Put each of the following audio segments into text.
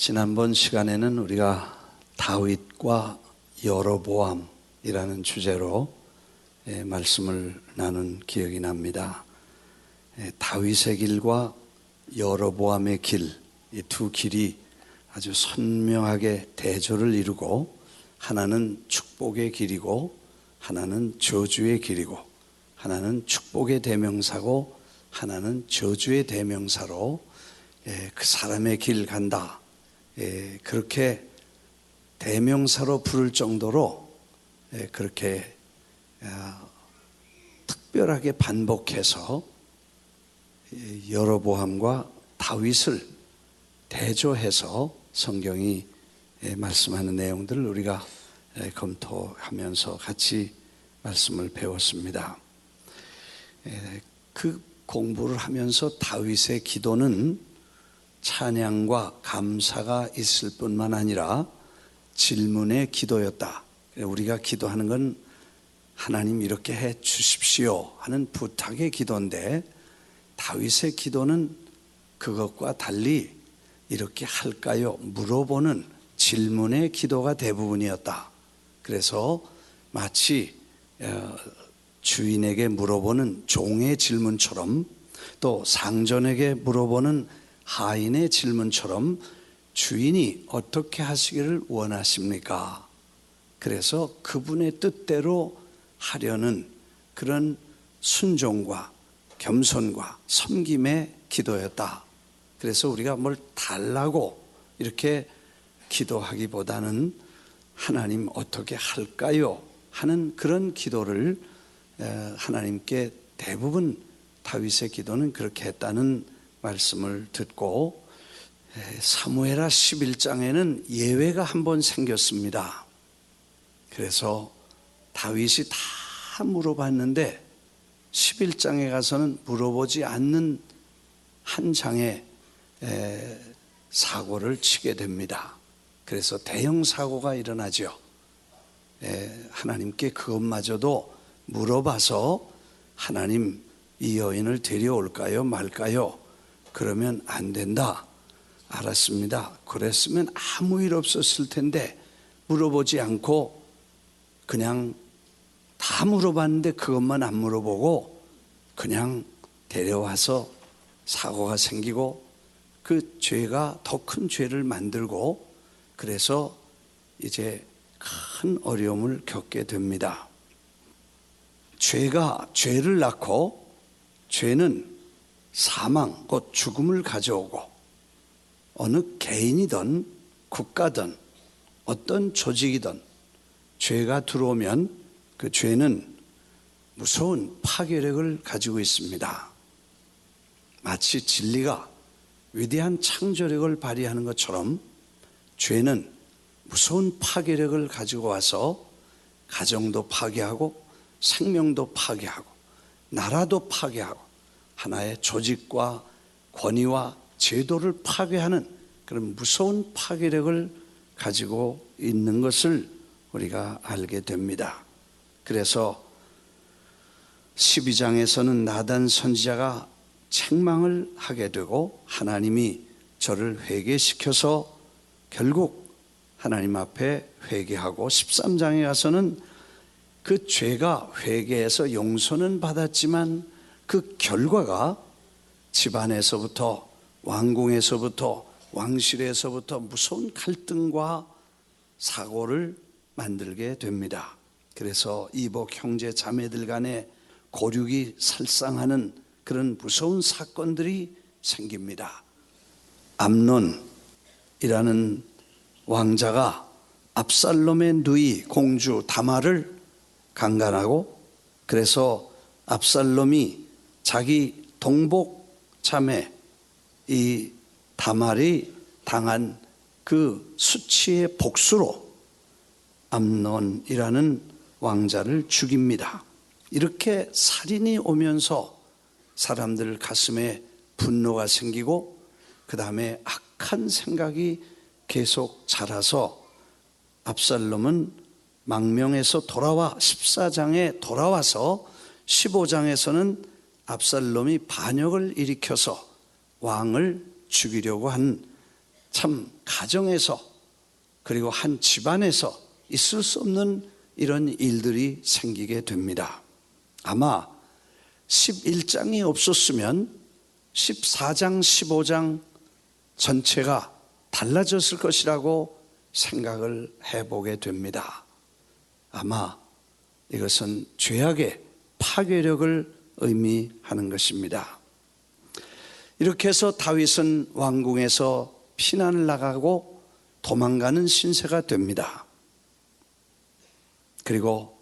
지난번 시간에는 우리가 다윗과 여로보암이라는 주제로 말씀을 나눈 기억이 납니다. 다윗의 길과 여로보암의 길, 이 두 길이 아주 선명하게 대조를 이루고, 하나는 축복의 길이고 하나는 저주의 길이고, 하나는 축복의 대명사고 하나는 저주의 대명사로 그 사람의 길 간다, 그렇게 대명사로 부를 정도로 그렇게 특별하게 반복해서 여로보암과 다윗을 대조해서 성경이 말씀하는 내용들을 우리가 검토하면서 같이 말씀을 배웠습니다. 그 공부를 하면서 다윗의 기도는 찬양과 감사가 있을 뿐만 아니라 질문의 기도였다. 우리가 기도하는 건 하나님 이렇게 해 주십시오 하는 부탁의 기도인데, 다윗의 기도는 그것과 달리 이렇게 할까요? 물어보는 질문의 기도가 대부분이었다. 그래서 마치 주인에게 물어보는 종의 질문처럼, 또 상전에게 물어보는 하인의 질문처럼 주인이 어떻게 하시기를 원하십니까? 그래서 그분의 뜻대로 하려는 그런 순종과 겸손과 섬김의 기도였다. 그래서 우리가 뭘 달라고 이렇게 기도하기보다는 하나님 어떻게 할까요? 하는 그런 기도를 하나님께 대부분 다윗의 기도는 그렇게 했다는 말씀을 듣고, 사무엘하 11장에는 예외가 한 번 생겼습니다. 그래서 다윗이 다 물어봤는데 11장에 가서는 물어보지 않는 한 장의 사고를 치게 됩니다. 그래서 대형 사고가 일어나죠. 하나님께 그것마저도 물어봐서 하나님 이 여인을 데려올까요 말까요? 그러면 안 된다. 알았습니다. 그랬으면 아무 일 없었을 텐데 물어보지 않고 그냥 다 물어봤는데 그것만 안 물어보고 그냥 데려와서 사고가 생기고 그 죄가 더 큰 죄를 만들고, 그래서 이제 큰 어려움을 겪게 됩니다. 죄가 죄를 낳고, 죄는 사망, 곧 죽음을 가져오고, 어느 개인이든 국가든 어떤 조직이든 죄가 들어오면 그 죄는 무서운 파괴력을 가지고 있습니다. 마치 진리가 위대한 창조력을 발휘하는 것처럼 죄는 무서운 파괴력을 가지고 와서 가정도 파괴하고 생명도 파괴하고 나라도 파괴하고 하나의 조직과 권위와 제도를 파괴하는 그런 무서운 파괴력을 가지고 있는 것을 우리가 알게 됩니다. 그래서 12장에서는 나단 선지자가 책망을 하게 되고 하나님이 저를 회개시켜서 결국 하나님 앞에 회개하고, 13장에 가서는 그 죄가 회개해서 용서는 받았지만 그 결과가 집안에서부터, 왕궁에서부터, 왕실에서부터 무서운 갈등과 사고를 만들게 됩니다. 그래서 이복 형제 자매들 간에 고륙이 살상하는 그런 무서운 사건들이 생깁니다. 암논이라는 왕자가 압살롬의 누이 공주 다말을 강간하고, 그래서 압살롬이 자기 동복 자매 이 다말이 당한 그 수치의 복수로 암논이라는 왕자를 죽입니다. 이렇게 살인이 오면서 사람들 가슴에 분노가 생기고, 그 다음에 악한 생각이 계속 자라서 압살롬은 망명에서 돌아와 14장에 돌아와서 15장에서는 압살롬이 반역을 일으켜서 왕을 죽이려고 한 참 가정에서 그리고 한 집안에서 있을 수 없는 이런 일들이 생기게 됩니다. 아마 11장이 없었으면 14장, 15장 전체가 달라졌을 것이라고 생각을 해보게 됩니다. 아마 이것은 죄악의 파괴력을 의미하는 것입니다. 이렇게 해서 다윗은 왕궁에서 피난을 나가고 도망가는 신세가 됩니다. 그리고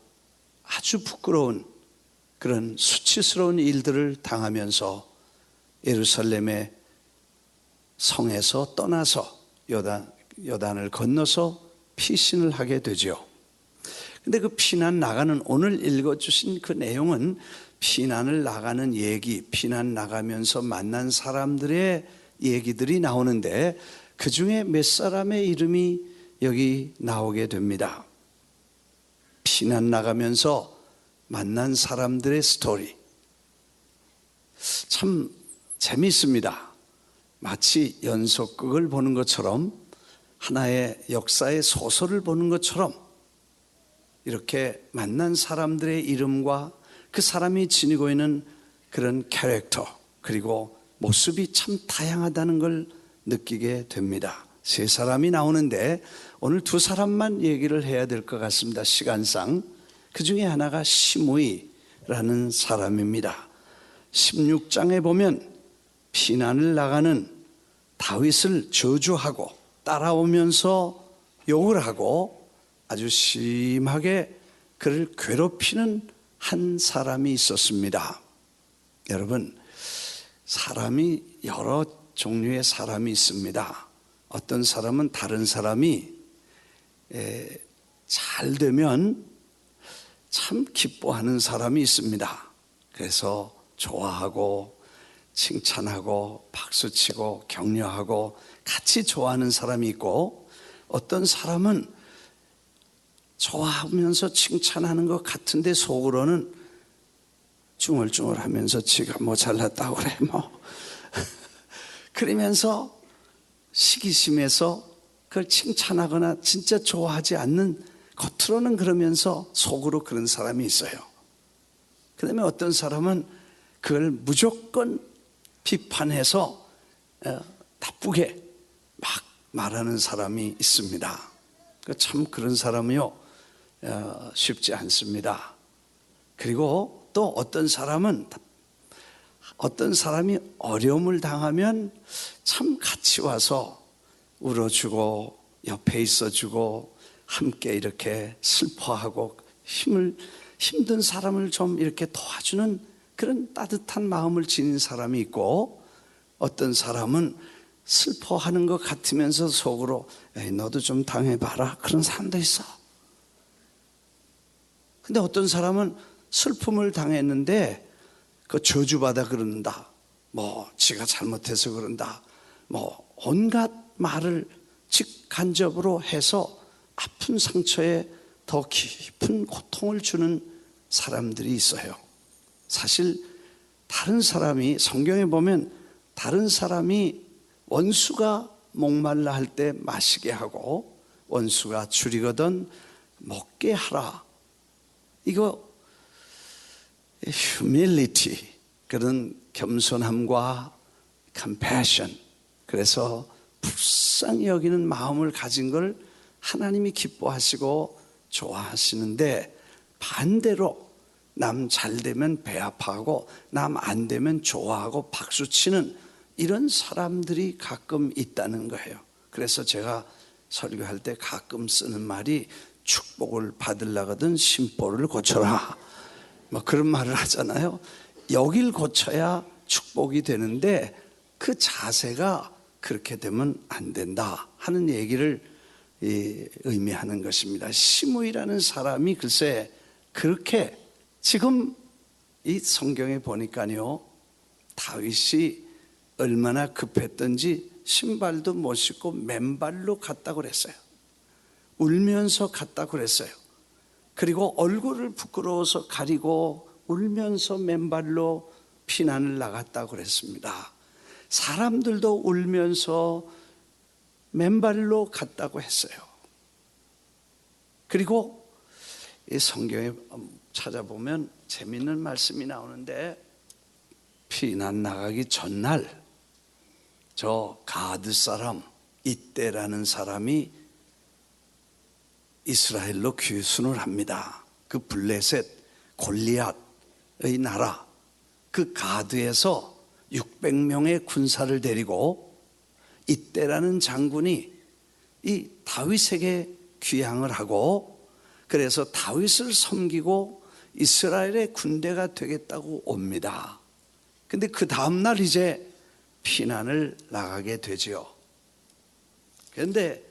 아주 부끄러운 그런 수치스러운 일들을 당하면서 예루살렘의 성에서 떠나서 요단을 건너서 피신을 하게 되죠. 근데 그 피난 나가는, 오늘 읽어주신 그 내용은 피난을 나가는 얘기, 피난 나가면서 만난 사람들의 얘기들이 나오는데 그 중에 몇 사람의 이름이 여기 나오게 됩니다. 피난 나가면서 만난 사람들의 스토리. 참 재미있습니다. 마치 연속극을 보는 것처럼, 하나의 역사의 소설을 보는 것처럼 이렇게 만난 사람들의 이름과 그 사람이 지니고 있는 그런 캐릭터, 그리고 모습이 참 다양하다는 걸 느끼게 됩니다. 세 사람이 나오는데 오늘 두 사람만 얘기를 해야 될 것 같습니다. 시간상. 그 중에 하나가 시므이라는 사람입니다. 16장에 보면 피난을 나가는 다윗을 저주하고 따라오면서 욕을 하고 아주 심하게 그를 괴롭히는 한 사람이 있었습니다. 여러분, 사람이 여러 종류의 사람이 있습니다. 어떤 사람은 다른 사람이 잘 되면 참 기뻐하는 사람이 있습니다. 그래서 좋아하고 칭찬하고 박수치고 격려하고 같이 좋아하는 사람이 있고, 어떤 사람은 좋아하면서 칭찬하는 것 같은데 속으로는 중얼중얼하면서 지가 뭐 잘났다고 그래 뭐 그러면서 시기심에서 그걸 칭찬하거나 진짜 좋아하지 않는, 겉으로는 그러면서 속으로 그런 사람이 있어요. 그 다음에 어떤 사람은 그걸 무조건 비판해서 나쁘게 막 말하는 사람이 있습니다. 참 그런 사람이요 쉽지 않습니다. 그리고 또 어떤 사람이 어려움을 당하면 참 같이 와서 울어주고 옆에 있어주고 함께 이렇게 슬퍼하고 힘든 사람을 좀 이렇게 도와주는 그런 따뜻한 마음을 지닌 사람이 있고, 어떤 사람은 슬퍼하는 것 같으면서 속으로 에이, 너도 좀 당해봐라, 그런 사람도 있어. 근데 어떤 사람은 슬픔을 당했는데 그 저주받아 그런다, 뭐 지가 잘못해서 그런다, 뭐 온갖 말을 직간접으로 해서 아픈 상처에 더 깊은 고통을 주는 사람들이 있어요. 사실 다른 사람이, 성경에 보면 다른 사람이 원수가 목말라 할 때 마시게 하고 원수가 줄이거든 먹게 하라, 이거 humility, 그런 겸손함과 compassion, 그래서 불쌍히 여기는 마음을 가진 걸 하나님이 기뻐하시고 좋아하시는데, 반대로 남 잘 되면 배 아파하고 남 안 되면 좋아하고 박수치는 이런 사람들이 가끔 있다는 거예요. 그래서 제가 설교할 때 가끔 쓰는 말이 축복을 받으려거든 심보를 고쳐라, 뭐 그런 말을 하잖아요. 여길 고쳐야 축복이 되는데 그 자세가 그렇게 되면 안 된다 하는 얘기를 의미하는 것입니다. 시므이라는 사람이 글쎄 그렇게, 지금 이 성경에 보니까요, 다윗이 얼마나 급했던지 신발도 못 신고 맨발로 갔다고 그랬어요. 울면서 갔다고 그랬어요. 그리고 얼굴을 부끄러워서 가리고 울면서 맨발로 피난을 나갔다고 그랬습니다. 사람들도 울면서 맨발로 갔다고 했어요. 그리고 이 성경에 찾아보면 재미있는 말씀이 나오는데, 피난 나가기 전날 저 가드 사람 이때라는 사람이 이스라엘로 귀순을 합니다. 그 블레셋 골리앗의 나라 그 가드에서 600명의 군사를 데리고 이때라는 장군이 이 다윗에게 귀향을 하고, 그래서 다윗을 섬기고 이스라엘의 군대가 되겠다고 옵니다. 근데 그 다음날 이제 피난을 나가게 되지요. 그런데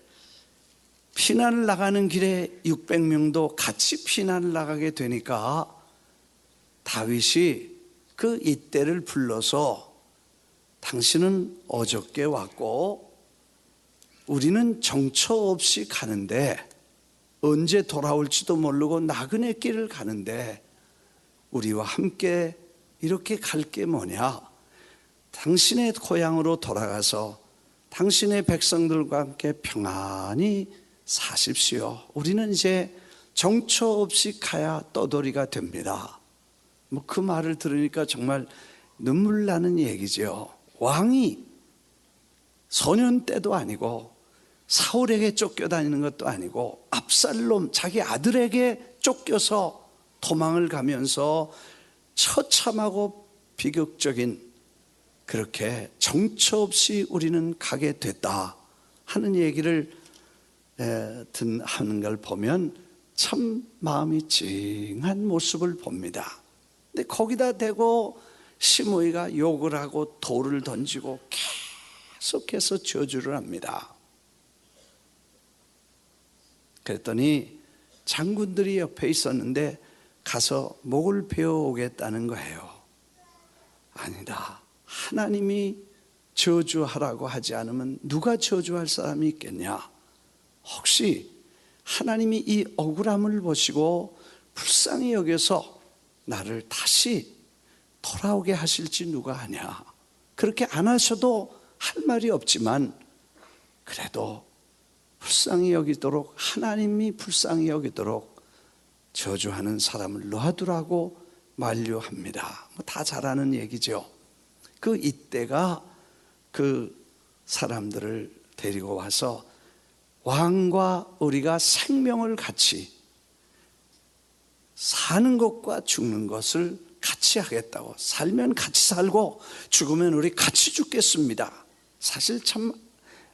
피난을 나가는 길에 600명도 같이 피난을 나가게 되니까 다윗이 그 이때를 불러서, 당신은 어저께 왔고 우리는 정처 없이 가는데, 언제 돌아올지도 모르고 나그네 길을 가는데 우리와 함께 이렇게 갈 게 뭐냐? 당신의 고향으로 돌아가서 당신의 백성들과 함께 평안히 사십시오. 우리는 이제 정처 없이 가야 떠돌이가 됩니다. 그 말을 들으니까 정말 눈물 나는 얘기죠. 왕이 소년 때도 아니고 사울에게 쫓겨다니는 것도 아니고 압살롬 자기 아들에게 쫓겨서 도망을 가면서 처참하고 비극적인, 그렇게 정처 없이 우리는 가게 됐다 하는 얘기를 하는 걸 보면 참 마음이 찡한 모습을 봅니다. 근데 거기다 대고 시므이가 욕을 하고 돌을 던지고 계속해서 저주를 합니다. 그랬더니 장군들이 옆에 있었는데 가서 목을 베어오겠다는 거예요. 아니다. 하나님이 저주하라고 하지 않으면 누가 저주할 사람이 있겠냐? 혹시 하나님이 이 억울함을 보시고 불쌍히 여겨서 나를 다시 돌아오게 하실지 누가 아냐? 그렇게 안 하셔도 할 말이 없지만 그래도 불쌍히 여기도록, 하나님이 불쌍히 여기도록 저주하는 사람을 놔두라고 만류합니다. 다 잘 아는 얘기죠. 그 이때가 그 사람들을 데리고 와서 왕과 우리가 생명을 같이 사는 것과 죽는 것을 같이 하겠다고, 살면 같이 살고 죽으면 우리 같이 죽겠습니다. 사실 참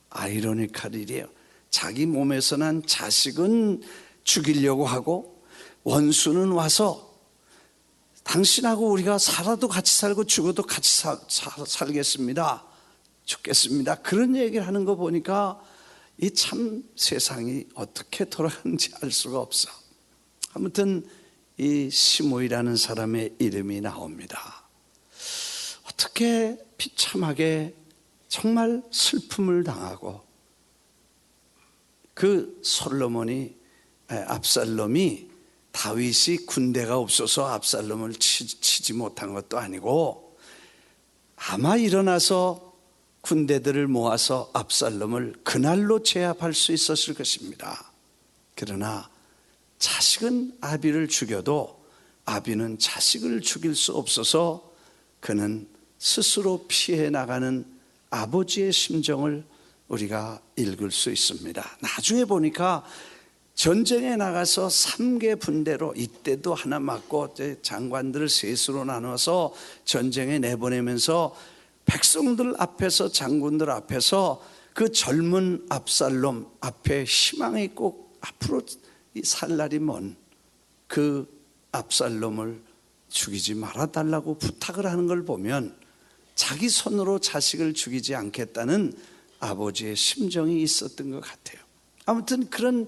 아이러니컬 일이에요. 자기 몸에서 난 자식은 죽이려고 하고 원수는 와서 당신하고 우리가 살아도 같이 살고 죽어도 같이 살겠습니다, 죽겠습니다, 그런 얘기를 하는 거 보니까 이 참 세상이 어떻게 돌아가는지 알 수가 없어. 아무튼 이 시므이라는 사람의 이름이 나옵니다. 어떻게 비참하게 정말 슬픔을 당하고, 그 압살롬이 다윗이 군대가 없어서 압살롬을 치지 못한 것도 아니고 아마 일어나서 군대들을 모아서 압살롬을 그날로 제압할 수 있었을 것입니다. 그러나 자식은 아비를 죽여도 아비는 자식을 죽일 수 없어서 그는 스스로 피해 나가는 아버지의 심정을 우리가 읽을 수 있습니다. 나중에 보니까 전쟁에 나가서 3개 분대로, 이때도 하나 맞고 장관들을 셋으로 나눠서 전쟁에 내보내면서 백성들 앞에서, 장군들 앞에서 그 젊은 압살롬 앞에 희망이 꼭 앞으로 살 날이 먼 그 압살롬을 죽이지 말아달라고 부탁을 하는 걸 보면 자기 손으로 자식을 죽이지 않겠다는 아버지의 심정이 있었던 것 같아요. 아무튼 그런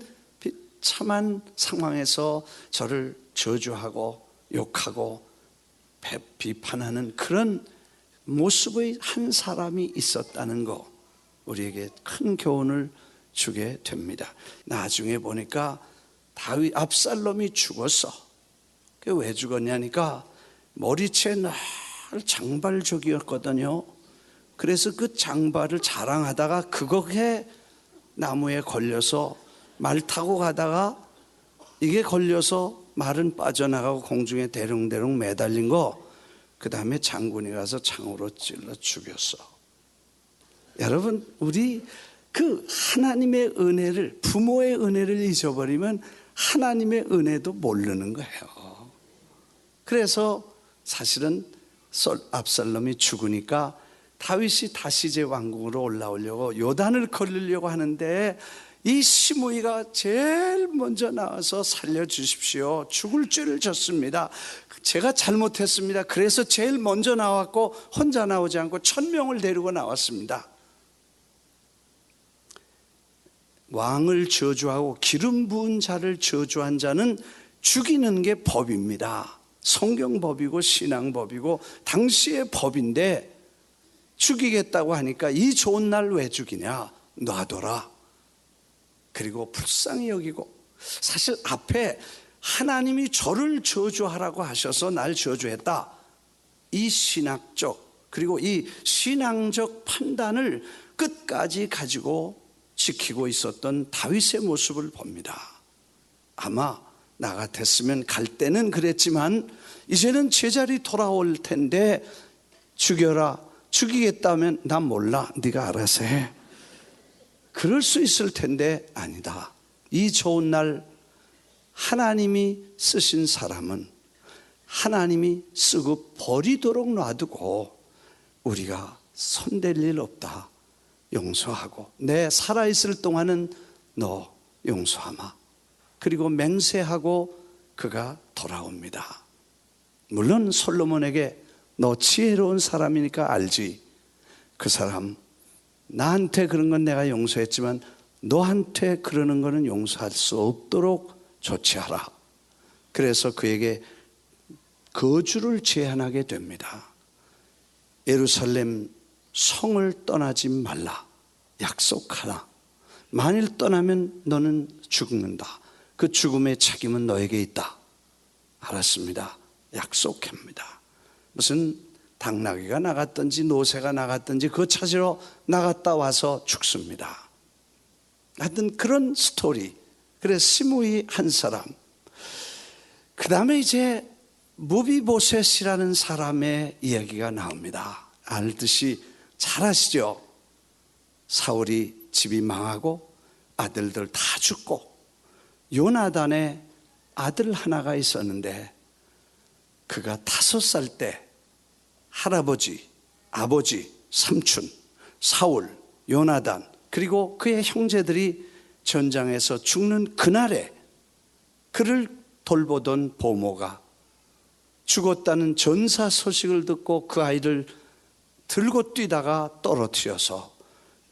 참한 상황에서 저를 저주하고 욕하고 비판하는 그런 모습의 한 사람이 있었다는 거, 우리에게 큰 교훈을 주게 됩니다. 나중에 보니까 압살롬이 죽었어. 그게 왜 죽었냐니까 머리채 날 장발족이었거든요. 그래서 그 장발을 자랑하다가 그거에 나무에 걸려서 말 타고 가다가 이게 걸려서 말은 빠져나가고 공중에 대롱대롱 매달린 거, 그 다음에 장군이 가서 창으로 찔러 죽였어. 여러분, 우리 그 하나님의 은혜를, 부모의 은혜를 잊어버리면 하나님의 은혜도 모르는 거예요. 그래서 사실은 압살롬이 죽으니까 다윗이 다시 이제 왕궁으로 올라오려고 요단을 걸으려고 하는데 이 시므이가 제일 먼저 나와서 살려주십시오. 죽을 죄를 졌습니다. 제가 잘못했습니다. 그래서 제일 먼저 나왔고 혼자 나오지 않고 1000명을 데리고 나왔습니다. 왕을 저주하고 기름 부은 자를 저주한 자는 죽이는 게 법입니다. 성경법이고 신앙법이고 당시의 법인데 죽이겠다고 하니까 이 좋은 날 왜 죽이냐? 놔둬라. 그리고 불쌍히 여기고, 사실 앞에 하나님이 저를 저주하라고 하셔서 날 저주했다, 이 신학적 그리고 이 신앙적 판단을 끝까지 가지고 지키고 있었던 다윗의 모습을 봅니다. 아마 나 같았으면 갈 때는 그랬지만 이제는 제자리 돌아올 텐데 죽여라, 죽이겠다면 난 몰라, 네가 알아서 해, 그럴 수 있을 텐데 아니다. 이 좋은 날 하나님이 쓰신 사람은 하나님이 쓰고 버리도록 놔두고 우리가 손댈 일 없다, 용서하고 내 살아있을 동안은 너 용서하마. 그리고 맹세하고 그가 돌아옵니다. 물론 솔로몬에게 너 지혜로운 사람이니까 알지, 그 사람 나한테 그런 건 내가 용서했지만 너한테 그러는 거는 용서할 수 없도록 조치하라. 그래서 그에게 거주를 제한하게 됩니다. 예루살렘 성을 떠나지 말라, 약속하라. 만일 떠나면 너는 죽는다. 그 죽음의 책임은 너에게 있다. 알았습니다. 약속합니다. 무슨 당나귀가 나갔든지 노새가 나갔든지 그거 찾으러 나갔다 와서 죽습니다. 하여튼 그런 스토리. 그래서 시므이 한 사람. 그 다음에 이제 무비보셋이라는 사람의 이야기가 나옵니다. 알듯이 잘 아시죠? 사울이 집이 망하고 아들들 다 죽고 요나단의 아들 하나가 있었는데 그가 5살 때 할아버지, 아버지, 삼촌, 사울, 요나단 그리고 그의 형제들이 전장에서 죽는 그날에 그를 돌보던 보모가 죽었다는 전사 소식을 듣고 그 아이를 들고 뛰다가 떨어뜨려서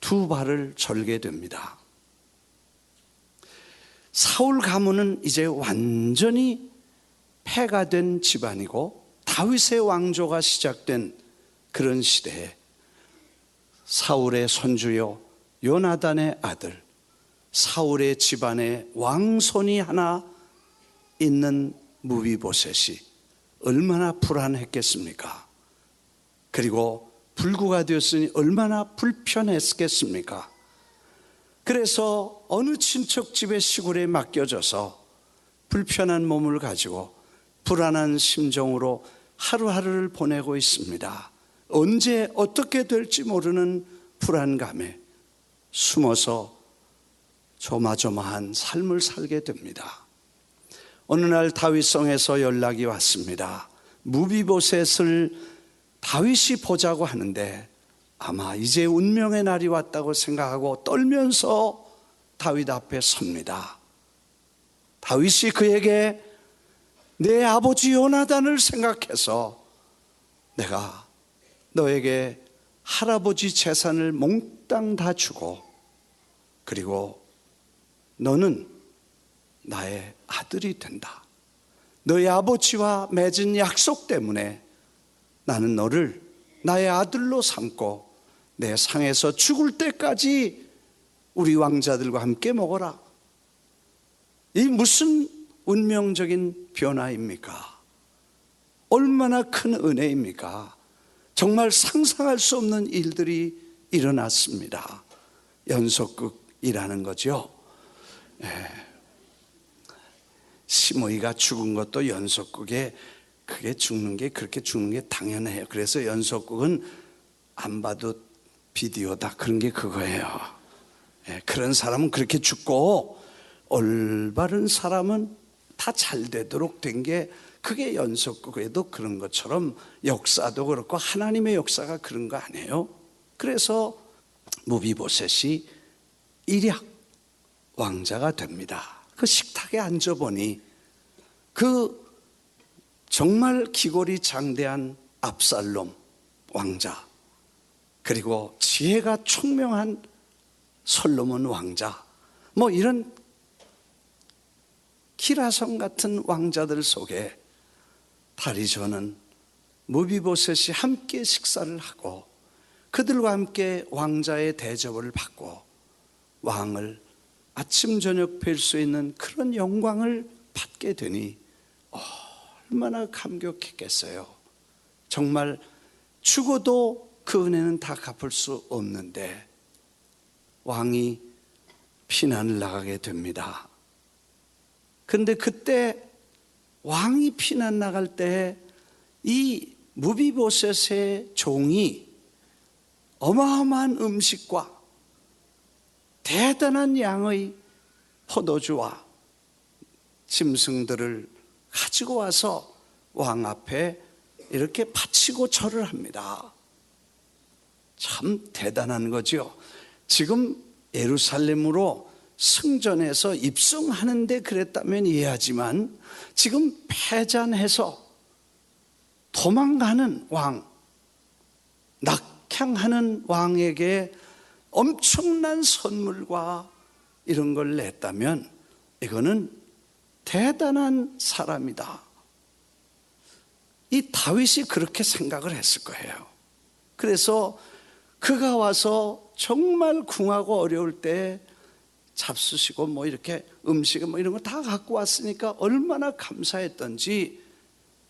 2 발을 절게 됩니다. 사울 가문은 이제 완전히 폐가 된 집안이고 다윗의 왕조가 시작된 그런 시대에 사울의 손주요 요나단의 아들, 사울의 집안에 왕손이 하나 있는 무비보셋이 얼마나 불안했겠습니까? 그리고 불구가 되었으니 얼마나 불편했겠습니까? 그래서 어느 친척 집의 시골에 맡겨져서 불편한 몸을 가지고 불안한 심정으로 하루하루를 보내고 있습니다. 언제 어떻게 될지 모르는 불안감에 숨어서 조마조마한 삶을 살게 됩니다. 어느 날 다윗성에서 연락이 왔습니다. 무비보셋을 다윗이 보자고 하는데 아마 이제 운명의 날이 왔다고 생각하고 떨면서 다윗 앞에 섭니다. 다윗이 그에게 내 아버지 요나단을 생각해서 내가 너에게 할아버지 재산을 몽땅 다 주고 그리고 너는 나의 아들이 된다. 너의 아버지와 맺은 약속 때문에 나는 너를 나의 아들로 삼고 내 상에서 죽을 때까지 우리 왕자들과 함께 먹어라. 이 무슨 운명적인 변화입니까? 얼마나 큰 은혜입니까? 정말 상상할 수 없는 일들이 일어났습니다. 연속극 연속이라는 거죠. 시므이가 죽은 것도 연속극에 그게 죽는 게 그렇게 죽는 게 당연해요. 그래서 연속극은 안 봐도 비디오다 그런 게 그거예요. 그런 사람은 그렇게 죽고 올바른 사람은 다 잘 되도록 된 게 그게 연속극에도 그런 것처럼 역사도 그렇고 하나님의 역사가 그런 거 아니에요? 그래서 무비보셋이 일약 왕자가 됩니다. 그 식탁에 앉아보니 그 정말 기골이 장대한 압살롬 왕자, 그리고 지혜가 총명한 솔로몬 왕자, 뭐 이런 기라성 같은 왕자들 속에 다리저는 무비보셋이 함께 식사를 하고 그들과 함께 왕자의 대접을 받고 왕을 아침 저녁 뵐 수 있는 그런 영광을 받게 되니 얼마나 감격했겠어요. 정말 죽어도 그 은혜는 다 갚을 수 없는데 왕이 피난을 나가게 됩니다. 그런데 그때 왕이 피난 나갈 때 이 무비보셋의 종이 어마어마한 음식과 대단한 양의 포도주와 짐승들을 가지고 와서 왕 앞에 이렇게 바치고 절을 합니다. 참 대단한 거죠. 지금 예루살렘으로 승전해서 입성하는데 그랬다면 이해하지만 지금 패잔해서 도망가는 왕, 낙향하는 왕에게 엄청난 선물과 이런 걸 냈다면 이거는 대단한 사람이다. 이 다윗이 그렇게 생각을 했을 거예요. 그래서 그가 와서 정말 궁하고 어려울 때 잡수시고 뭐 이렇게 음식 뭐 이런 거 다 갖고 왔으니까 얼마나 감사했던지.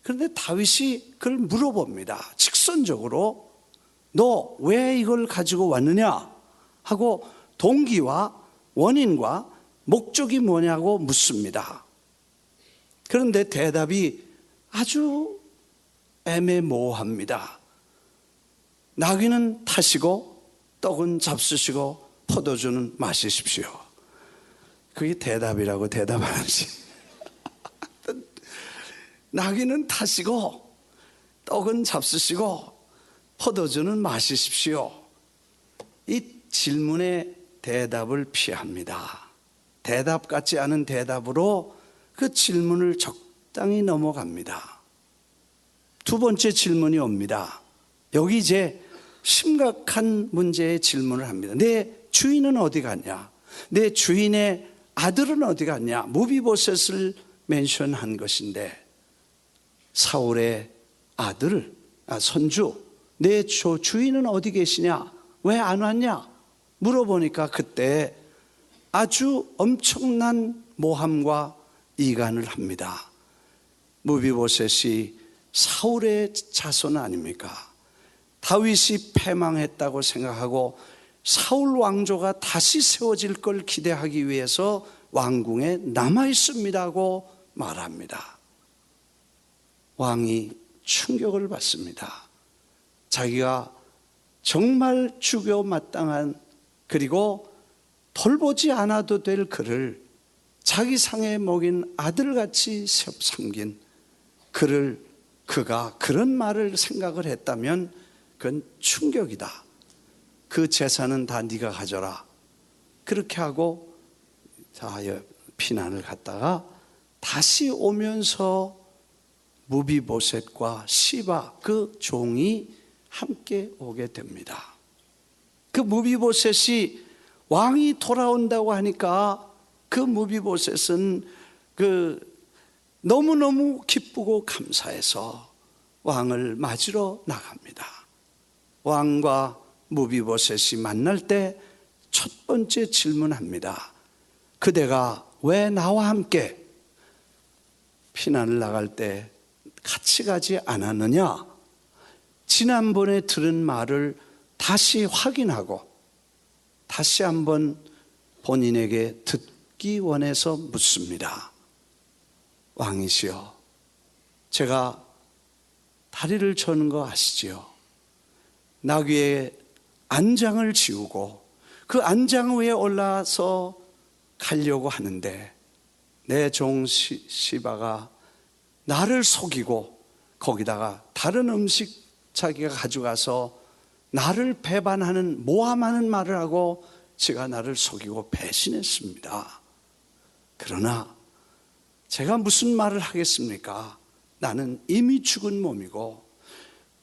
그런데 다윗이 그걸 물어봅니다. 직선적으로 너 왜 이걸 가지고 왔느냐 하고 동기와 원인과 목적이 뭐냐고 묻습니다. 그런데 대답이 아주 애매모호합니다. 나귀는 타시고 떡은 잡수시고 포도주는 마시십시오. 그게 대답이라고 대답하는지. 나귀는 타시고 떡은 잡수시고 포도주는 마시십시오. 이 질문의 대답을 피합니다. 대답 같지 않은 대답으로 그 질문을 적당히 넘어갑니다. 두 번째 질문이 옵니다. 여기 이제 심각한 문제의 질문을 합니다. 내 주인은 어디 갔냐? 내 주인의 아들은 어디 갔냐? 무비보셋을 멘션한 것인데 사울의 아들, 손주, 내 주인은 어디 계시냐? 왜 안 왔냐? 물어보니까 그때 아주 엄청난 모함과 이간을 합니다. 무비보셋이 사울의 자손 아닙니까? 다윗이 패망했다고 생각하고 사울 왕조가 다시 세워질 걸 기대하기 위해서 왕궁에 남아 있습니다고 말합니다. 왕이 충격을 받습니다. 자기가 정말 주교 마땅한, 그리고 돌보지 않아도 될 그를 자기 상에 먹인 아들같이 섬긴 그를, 그가 그런 말을 생각을 했다면 그건 충격이다. 그 재산은 다 네가 가져라. 그렇게 하고 피난을 갔다가 다시 오면서 무비보셋과 시바 그 종이 함께 오게 됩니다. 그 무비보셋이 왕이 돌아온다고 하니까 그 무비보셋은 너무너무 기쁘고 감사해서 왕을 맞으러 나갑니다. 왕과 무비보셋이 만날 때 첫 번째 질문합니다. 그대가 왜 나와 함께 피난을 나갈 때 같이 가지 않았느냐? 지난번에 들은 말을 다시 확인하고 다시 한번 본인에게 듣기 원해서 묻습니다. 왕이시여, 제가 다리를 저는 거 아시지요? 나귀의 안장을 지우고 그 안장 위에 올라서 가려고 하는데 내 종 시바가 나를 속이고 거기다가 다른 음식 자기가 가져가서 나를 배반하는 모함하는 말을 하고 제가 나를 속이고 배신했습니다. 그러나 제가 무슨 말을 하겠습니까? 나는 이미 죽은 몸이고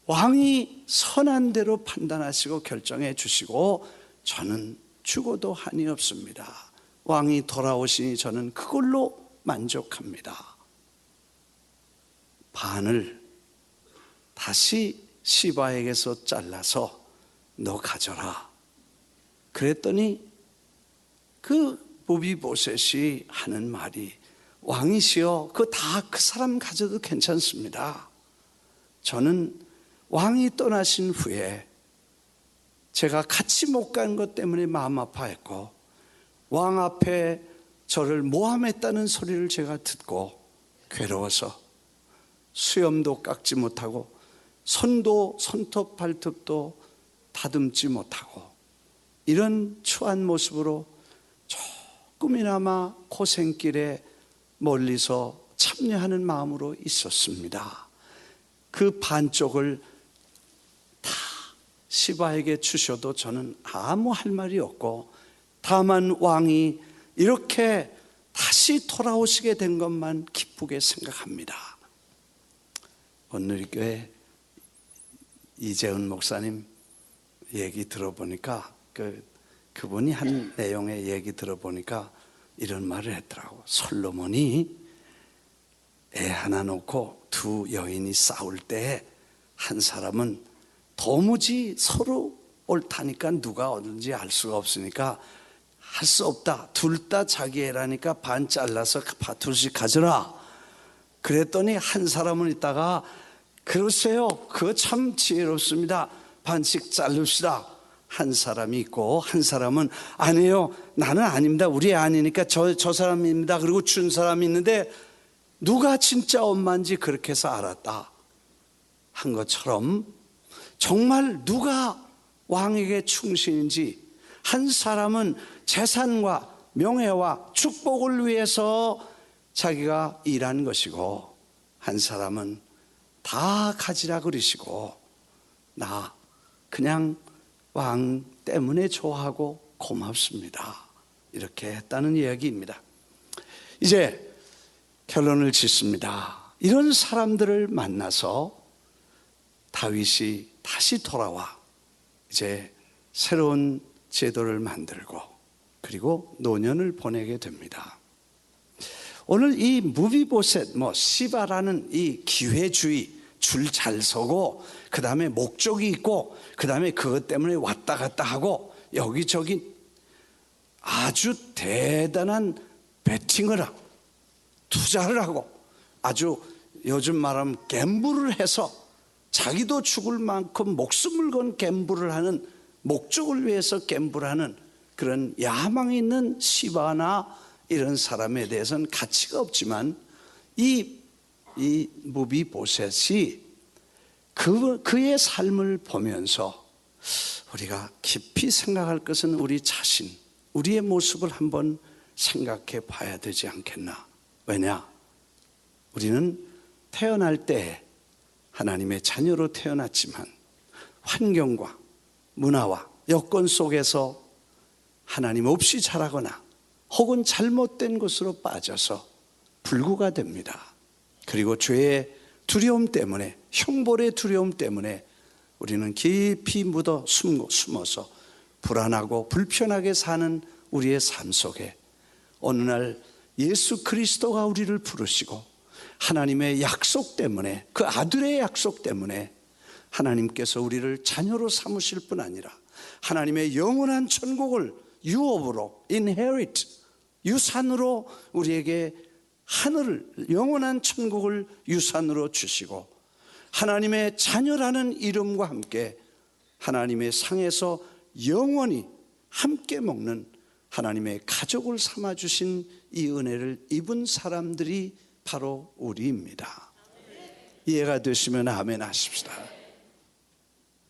왕이 선한 대로 판단하시고 결정해 주시고 저는 죽어도 한이 없습니다. 왕이 돌아오시니 저는 그걸로 만족합니다. 반을 다시 시바에게서 잘라서 너 가져라. 그랬더니 그 무비보셋이 하는 말이 왕이시여, 그 사람 가져도 괜찮습니다. 저는 왕이 떠나신 후에 제가 같이 못 간 것 때문에 마음 아파했고 왕 앞에 저를 모함했다는 소리를 제가 듣고 괴로워서 수염도 깎지 못하고 손도 손톱 발톱도 다듬지 못하고 이런 추한 모습으로 조금이나마 고생길에 멀리서 참여하는 마음으로 있었습니다. 그 반쪽을 다 시바에게 주셔도 저는 아무 할 말이 없고 다만 왕이 이렇게 다시 돌아오시게 된 것만 기쁘게 생각합니다. 오늘 교회 이재훈 목사님 얘기 들어보니까 그분이 한 내용의 얘기 들어보니까 이런 말을 했더라고. 솔로몬이 애 하나 놓고 두 여인이 싸울 때 한 사람은 도무지 서로 옳다니까 누가 어딘지 알 수가 없으니까 할 수 없다. 둘 다 자기 애라니까 반 잘라서 둘씩 가져라. 그랬더니 한 사람은 있다가 그러세요. 그거 참 지혜롭습니다. 반씩 자릅시다. 한 사람이 있고 한 사람은 아니에요. 나는 아닙니다. 우리 애 아니니까 저 사람입니다. 그리고 준 사람이 있는데 누가 진짜 엄마인지 그렇게 해서 알았다 한 것처럼 정말 누가 왕에게 충신인지 한 사람은 재산과 명예와 축복을 위해서 자기가 일한 것이고 한 사람은 다 가지라 그러시고 나 그냥 왕 때문에 좋아하고 고맙습니다. 이렇게 했다는 이야기입니다. 이제 결론을 짓습니다. 이런 사람들을 만나서 다윗이 다시 돌아와 이제 새로운 제도를 만들고 그리고 노년을 보내게 됩니다. 오늘 이 무비보셋 시바라는 이 기회주의 줄 잘 서고 그 다음에 목적이 있고 그 다음에 그것 때문에 왔다 갔다 하고 여기저기 아주 대단한 베팅을 하고 투자를 하고 아주 요즘 말하면 갬블을 해서 자기도 죽을 만큼 목숨을 건 갬블을 하는 목적을 위해서 갬블하는 그런 야망이 있는 시바나 이런 사람에 대해서는 가치가 없지만 이 무비보셋이 그의 삶을 보면서 우리가 깊이 생각할 것은 우리 자신, 우리의 모습을 한번 생각해 봐야 되지 않겠나. 왜냐? 우리는 태어날 때 하나님의 자녀로 태어났지만 환경과 문화와 여건 속에서 하나님 없이 자라거나 혹은 잘못된 것으로 빠져서 불구가 됩니다. 그리고 죄의 두려움 때문에 형벌의 두려움 때문에 우리는 깊이 묻어 숨어서 불안하고 불편하게 사는 우리의 삶 속에 어느 날 예수 그리스도가 우리를 부르시고 하나님의 약속 때문에 그 아들의 약속 때문에 하나님께서 우리를 자녀로 삼으실 뿐 아니라 하나님의 영원한 천국을 유업으로 inherit 유산으로 우리에게 하늘을 영원한 천국을 유산으로 주시고 하나님의 자녀라는 이름과 함께 하나님의 상에서 영원히 함께 먹는 하나님의 가족을 삼아주신 이 은혜를 입은 사람들이 바로 우리입니다. 이해가 되시면 아멘 하십시다.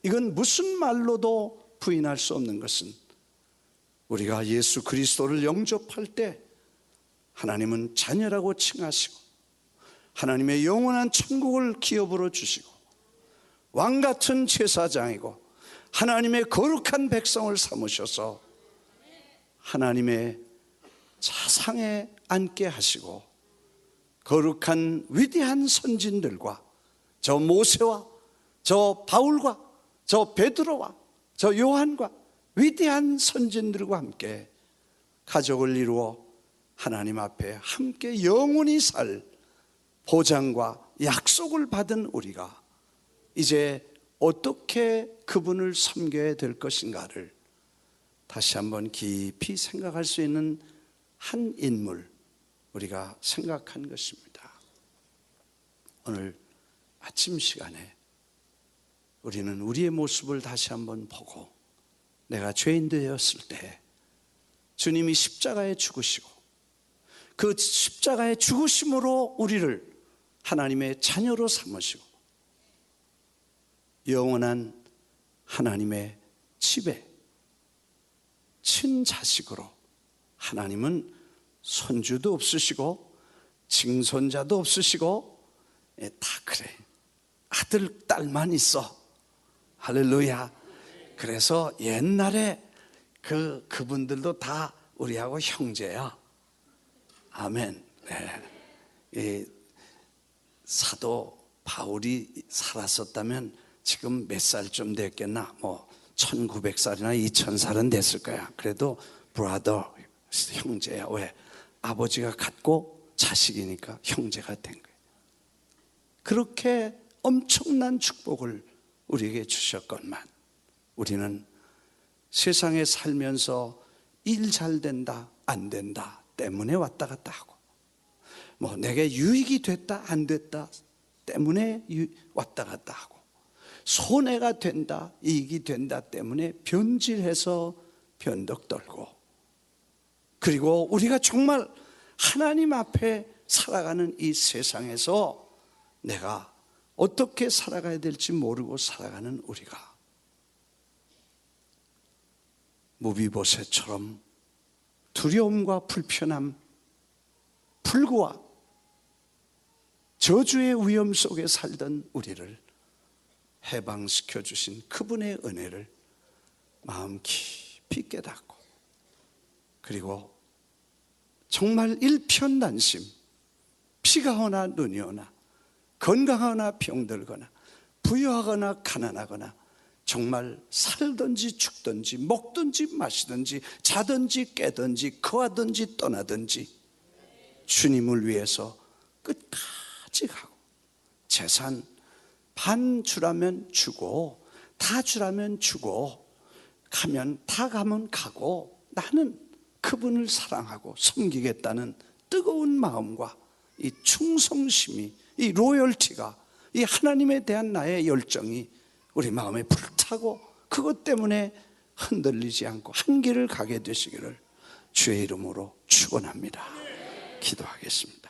이건 무슨 말로도 부인할 수 없는 것은 우리가 예수 그리스도를 영접할 때 하나님은 자녀라고 칭하시고 하나님의 영원한 천국을 기업으로 주시고 왕같은 제사장이고 하나님의 거룩한 백성을 삼으셔서 하나님의 자상에 앉게 하시고 거룩한 위대한 선진들과 저 모세와 저 바울과 저 베드로와 저 요한과 위대한 선진들과 함께 가족을 이루어 하나님 앞에 함께 영원히 살 보장과 약속을 받은 우리가 이제 어떻게 그분을 섬겨야 될 것인가를 다시 한번 깊이 생각할 수 있는 한 인물 우리가 생각한 것입니다. 오늘 아침 시간에 우리는 우리의 모습을 다시 한번 보고 내가 죄인 되었을 때 주님이 십자가에 죽으시고 그 십자가의 죽으심으로 우리를 하나님의 자녀로 삼으시고 영원한 하나님의 집에 친자식으로 하나님은 손주도 없으시고 증손자도 없으시고 다 그래 아들 딸만 있어. 할렐루야. 그래서 옛날에 그분들도 다 우리하고 형제야. 아멘. 네. 사도 바울이 살았었다면 지금 몇 살쯤 됐겠나? 뭐 1900살이나 2000살은 됐을 거야. 그래도 브라더, 형제야. 왜? 아버지가 같고 자식이니까 형제가 된 거야. 그렇게 엄청난 축복을 우리에게 주셨건만 우리는 세상에 살면서 일 잘 된다 안 된다 때문에 왔다 갔다 하고 뭐 내게 유익이 됐다 안 됐다 때문에 왔다 갔다 하고 손해가 된다 이익이 된다 때문에 변질해서 변덕 떨고 그리고 우리가 정말 하나님 앞에 살아가는 이 세상에서 내가 어떻게 살아가야 될지 모르고 살아가는 우리가 무비보셋처럼 두려움과 불편함, 불구와 저주의 위험 속에 살던 우리를 해방시켜 주신 그분의 은혜를 마음 깊이 깨닫고 그리고 정말 일편단심 비가 오나 눈이 오나 건강하거나 병들거나 부유하거나 가난하거나 정말 살든지 죽든지 먹든지 마시든지 자든지 깨든지 거하든지 떠나든지 주님을 위해서 끝까지 가고 재산 반 주라면 주고 다 주라면 주고 가면 다 가면 가고 나는 그분을 사랑하고 섬기겠다는 뜨거운 마음과 이 충성심이 이 로열티가 이 하나님에 대한 나의 열정이 우리 마음에 불타고 그것 때문에 흔들리지 않고 한 길을 가게 되시기를 주의 이름으로 축원합니다. 기도하겠습니다.